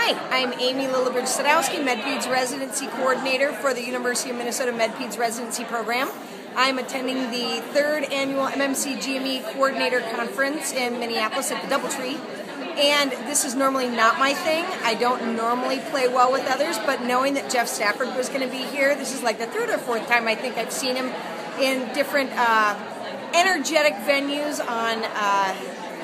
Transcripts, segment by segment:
Hi, I'm Amy Lillibridge-Sadowski, MedPeds Residency Coordinator for the University of Minnesota MedPeds Residency Program. I'm attending the 3rd Annual MMC GME Coordinator Conference in Minneapolis at the Doubletree. And this is normally not my thing. I don't normally play well with others, but knowing that Jeff Stafford was going to be here, this is like the 3rd or 4th time I think I've seen him in different energetic venues on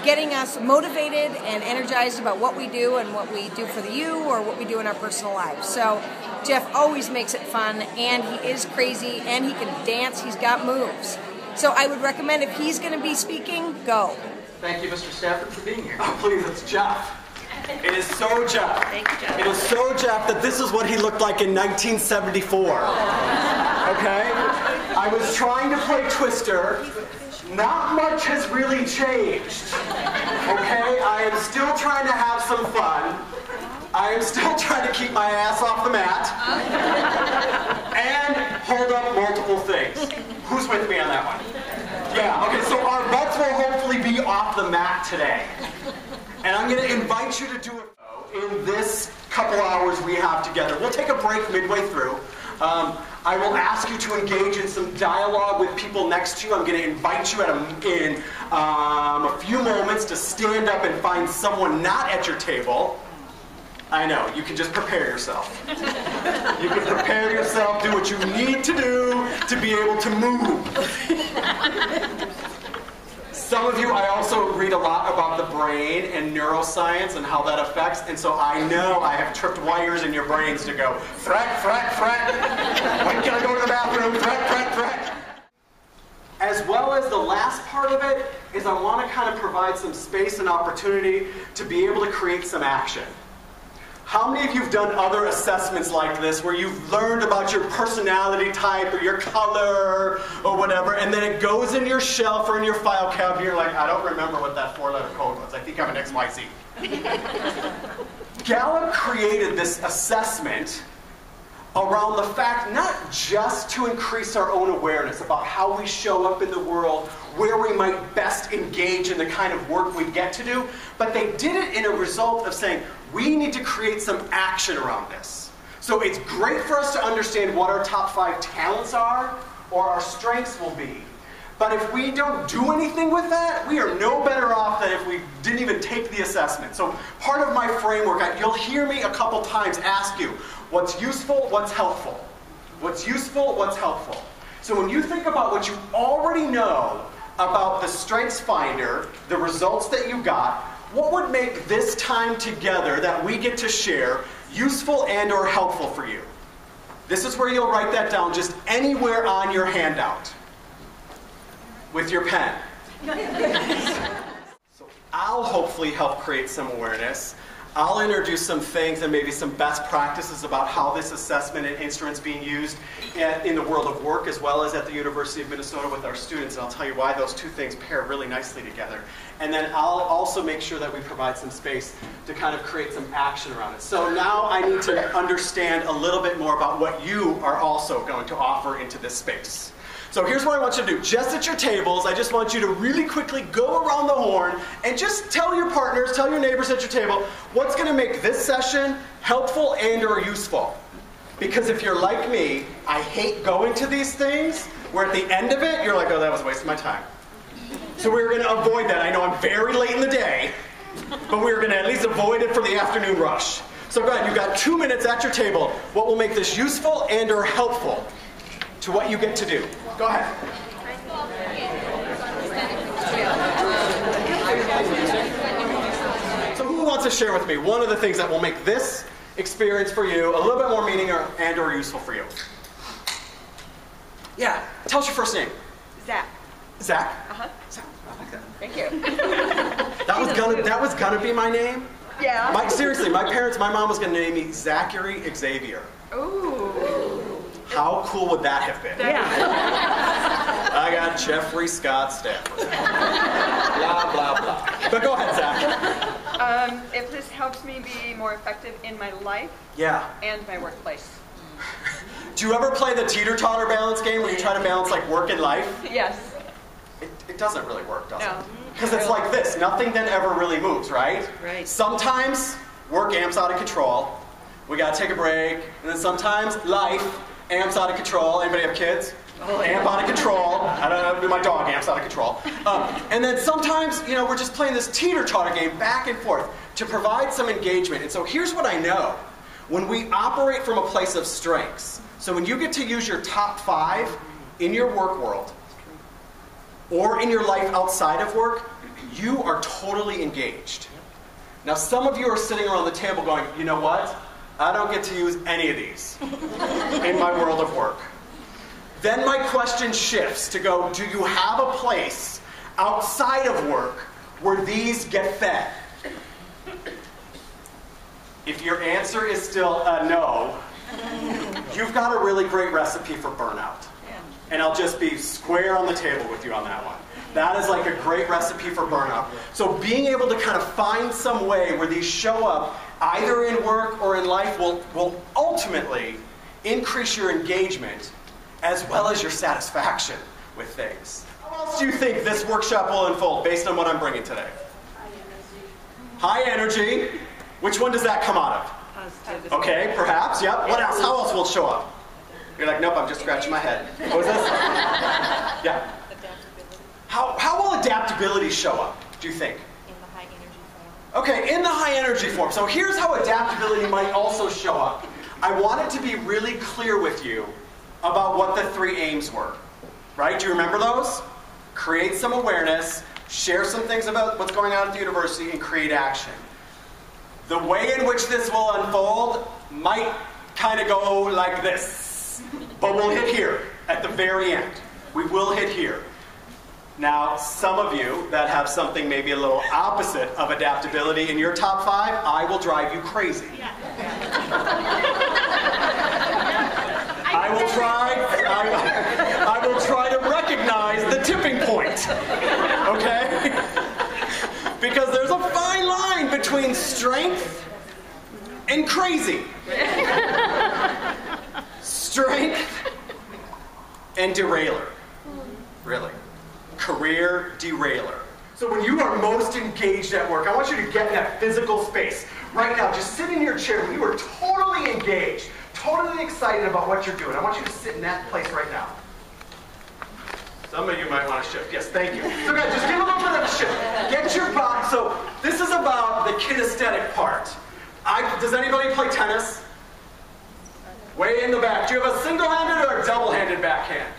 getting us motivated and energized about what we do and what we do for the U or what we do in our personal lives. So Jeff always makes it fun, and he is crazy, and he can dance. He's got moves. So I would recommend, if he's going to be speaking, go. Thank you, Mr. Stafford, for being here. Oh, please, it's Jeff. It is so Jeff. Thank you, Jeff. It is so Jeff that this is what he looked like in 1974. Okay? I was trying to play Twister. Not much has really changed. Okay? I am still trying to have some fun. I am still trying to keep my ass off the mat. And hold up multiple things. Who's with me on that one? Yeah, okay, so our butts will hopefully be off the mat today. And I'm going to invite you to do it in this couple hours we have together. We'll take a break midway through. I will ask you to engage in some dialogue with people next to you. I'm going to invite you in a few moments to stand up and find someone not at your table. I know, you can just prepare yourself. You can prepare yourself, do what you need to do to be able to move. Some of you, I also read a lot about the brain and neuroscience and how that affects, and so I know I have tripped wires in your brains to go, fret, fret, fret. When can I go to the bathroom? Fret, fret, fret. As well as the last part of it is I want to kind of provide some space and opportunity to be able to create some action. How many of you have done other assessments like this where you've learned about your personality type or your color or whatever, and then it goes in your shelf or in your file cabinet, and you're like, I don't remember what that 4-letter code was. I think I'm an XYZ. Gallup created this assessment around the fact not just to increase our own awareness about how we show up in the world, where we might best engage in the kind of work we get to do, but they did it in a result of saying, we need to create some action around this. So it's great for us to understand what our top 5 talents are or our strengths will be. But if we don't do anything with that, we are no better off than if we didn't even take the assessment. So part of my framework, you'll hear me a couple times ask you, what's useful, what's helpful? What's useful, what's helpful? So when you think about what you already know about the Strengths Finder, the results that you got, what would make this time together that we get to share useful and or helpful for you? This is where you'll write that down just anywhere on your handout with your pen. So I'll hopefully help create some awareness. I'll introduce some things and maybe some best practices about how this assessment and instrument's being used in the world of work as well as at the University of Minnesota with our students, and I'll tell you why those two things pair really nicely together. And then I'll also make sure that we provide some space to kind of create some action around it. So now I need to understand a little bit more about what you are also going to offer into this space. So here's what I want you to do. Just at your tables, I just want you to really quickly go around the horn and just tell your partners, tell your neighbors at your table, what's going to make this session helpful and or useful. Because if you're like me, I hate going to these things where at the end of it, you're like, oh, that was a waste of my time. So we're going to avoid that. I know I'm very late in the day, but we're going to at least avoid it for the afternoon rush. So go ahead, you've got 2 minutes at your table. What will make this useful and or helpful to what you get to do? Go ahead. So who wants to share with me one of the things that will make this experience for you a little bit more meaning and or useful for you? Yeah, tell us your first name. Zach. Zach? Uh-huh. Zach, I like that. Thank you. That was gonna be my name. Yeah. Seriously, my mom was gonna name me Zachary Xavier. Ooh. How cool would that have been? Yeah. I got Jeffrey Scott Stafford. Blah, blah, blah. But go ahead, Zach. If this helps me be more effective in my life and my workplace. Do you ever play the teeter-totter balance game where you try to balance like work and life? Yes. It doesn't really work, does it? No. Because it's like this. Nothing then ever really moves, right? Right. Sometimes work amps out of control. We got to take a break. And then sometimes life amps out of control. Anybody have kids? Amp out of control. I don't know, my dog amps out of control. And then sometimes, we're just playing this teeter-totter game back and forth to provide some engagement. And so here's what I know. When we operate from a place of strengths, so when you get to use your top 5 in your work world or in your life outside of work, you are totally engaged. Now, some of you are sitting around the table going, you know what? I don't get to use any of these in my world of work. Then my question shifts to go, do you have a place outside of work where these get fed? If your answer is still no, you've got a really great recipe for burnout. And I'll just be square on the table with you on that one. That is like a great recipe for burnout. So being able to kind of find some way where these show up, either in work or in life, will ultimately increase your engagement as well as your satisfaction with things. How else do you think this workshop will unfold based on what I'm bringing today? High energy. Which one does that come out of? Okay, perhaps, yep. What else? How else will it show up? You're like, nope, I'm just scratching my head. What was this? Yeah. How will adaptability show up, do you think? In the high energy form. Okay, in the high energy form. So here's how adaptability might also show up. I wanted to be really clear with you about what the 3 aims were. Right? Do you remember those? Create some awareness, share some things about what's going on at the university, and create action. The way in which this will unfold might kind of go like this. But we'll hit here at the very end. We will hit here. Now, some of you that have something maybe a little opposite of adaptability in your top 5, I will drive you crazy. I will try to recognize the tipping point. Okay? Because there's a fine line between strength and crazy. Strength and derailer. Really. Career derailer. So when you are most engaged at work, I want you to get in that physical space. Right now, just sit in your chair when you are totally engaged, totally excited about what you're doing. I want you to sit in that place right now. Some of you might want to shift. Yes, thank you. So guys, just give a little bit of a shift. Get your body. So this is about the kinesthetic part. Does anybody play tennis? Way in the back. Do you have a single-handed or a double-handed backhand?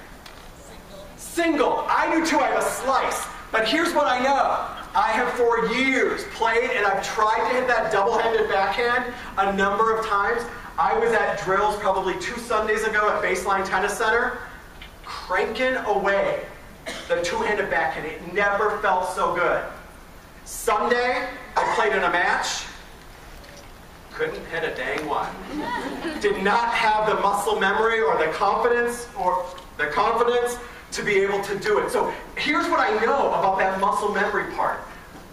Single. I do too. I have a slice. But here's what I know. I have for years played and I've tried to hit that double-handed backhand a number of times. I was at drills probably 2 Sundays ago at Baseline Tennis Center, cranking away the 2-handed backhand. It never felt so good. Sunday, I played in a match. Couldn't hit a dang one. Did not have the muscle memory or the confidence to be able to do it. So here's what I know about that muscle memory part.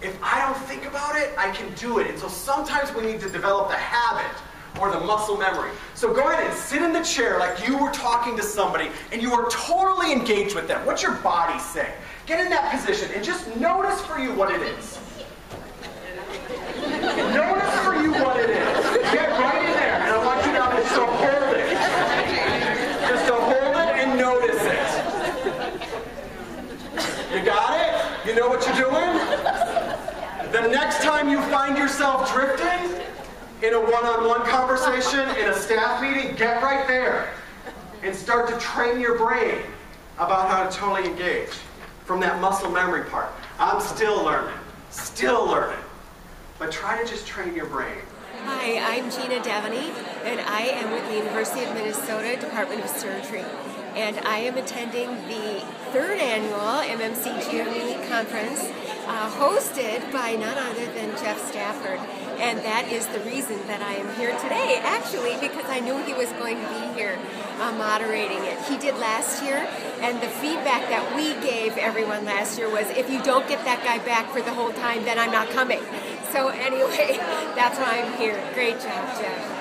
If I don't think about it, I can do it. And so sometimes we need to develop the habit or the muscle memory. So go ahead and sit in the chair like you were talking to somebody and you are totally engaged with them. What's your body say? Get in that position and just notice for you what it is. Notice for you what it is. Get right in there. And I want you now to just hold it. Just to hold it and notice it. You got it? You know what you're doing? The next time you find yourself drifting in a one-on-one conversation, in a staff meeting, get right there and start to train your brain about how to totally engage from that muscle memory part. I'm still learning. But try to just train your brain. Hi, I'm Gina Devaney, and I am with the University of Minnesota Department of Surgery. And I am attending the 3rd annual MMC GME conference, hosted by none other than Jeff Stafford. And that is the reason that I am here today, actually, because I knew he was going to be here moderating it. He did last year, and the feedback that we gave everyone last year was, if you don't get that guy back for the whole time, then I'm not coming. So anyway, that's why I'm here. Great job, Jeff.